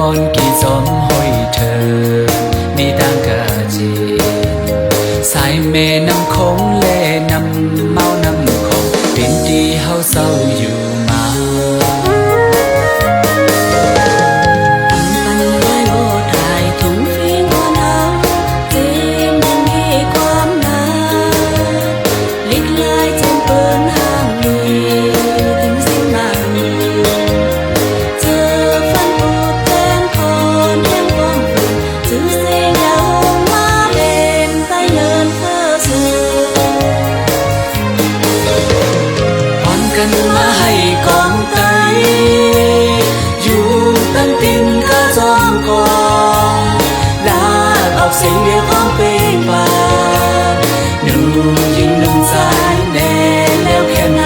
con kỳ gióm hồi thơ mi đang cả gì sai mê năm khống lê năm mau năm khổng biến đi hao sau dù màกันมาให้กองไตอยู่ตั้งตินข้าจอมกองลาออกเสียงเดียวของเป็นบาหนุ่มยิงหนุ่มสายแน่แล้วแค่ไหน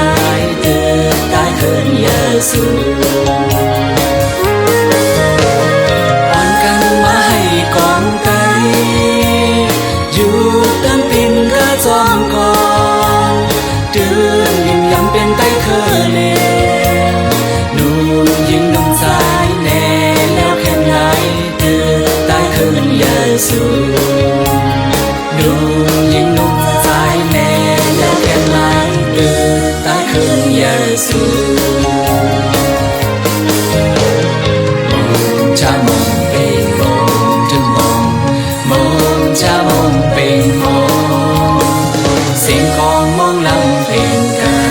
เดือดตายคืนเยซูอ่อนกันมาให้กองไตอยู่ตั้งตินข้าจอมกองเดือดยิ่งย้ำเป็นไตเคยเลวหนุ่มยิงหนุ่มสายแน่แล้วแค่ไหนเดือดตายคืนเยซูหนุ่มยิงหนุ่มสายแน่แล้วแค่ไหนเดือดตายคืนเยซูชามองเป็นมองถึงมองชามองเป็นมองเสียงของมองลำเป็นกัน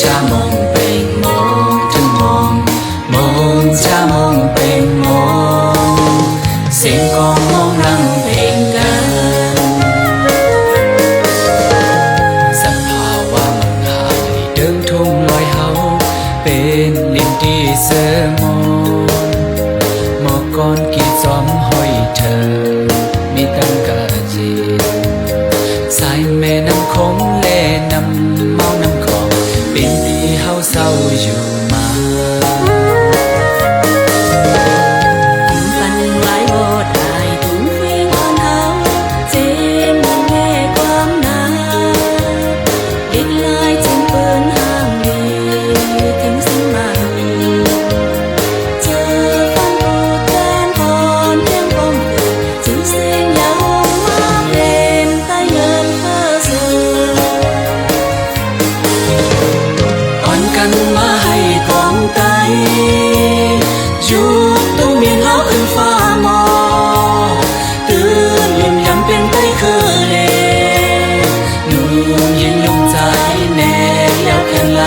ชามองเป็นมองถึงมองชามองเป็นมองเสียงกองมองลังเพลงกันสภาวะมันหายเดิมทุ่งลอยเฮาเป็นลิ้นที่เสมมอก่อนกี่จอมห้อยเธอมีตั้งกะจีสายแม่น้ำคงเล่น้ำเมาน้ำของเป็นดีเฮาเศร้าอยู่มาปันไว้โบดอายถุงฟิงอ่อนเฮาเจนมันแง่ความหนาเด็กลายจึงเปิ้นห้ามดีถึงสิ้นมาเจอฟันปูแทนพรเพียงป้อมจึงเสียงยาวมาเป็นใต้เงินเฟ้อเสืออ่อนกันมาให้กองไตอยู่ตู้เมียนเฮาขึ้นฟ้ามอตื่นยิ้มย้ำเป็นไตคือเลหนุ่มยิงหนุ่มใจแน่แล้วแค่ไหน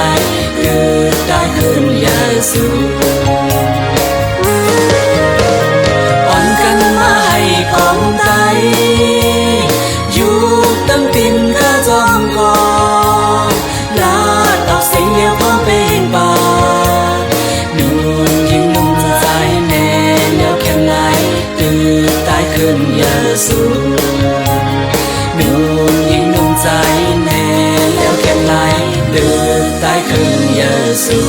คือได้คืนเยซูอ่อนกันมาให้กองไตอยู่ตั้งตินข้าจอมกองลาดออกเสียงเดียวของเป็นบาหนุ่มยิงหนุ่มใจแน่แล้วแค่ไหนตื่นตายคืนเยซูหนุ่มยิงหนุ่มใจแน่แล้วแค่ไหนตื่นตายคืนเยซู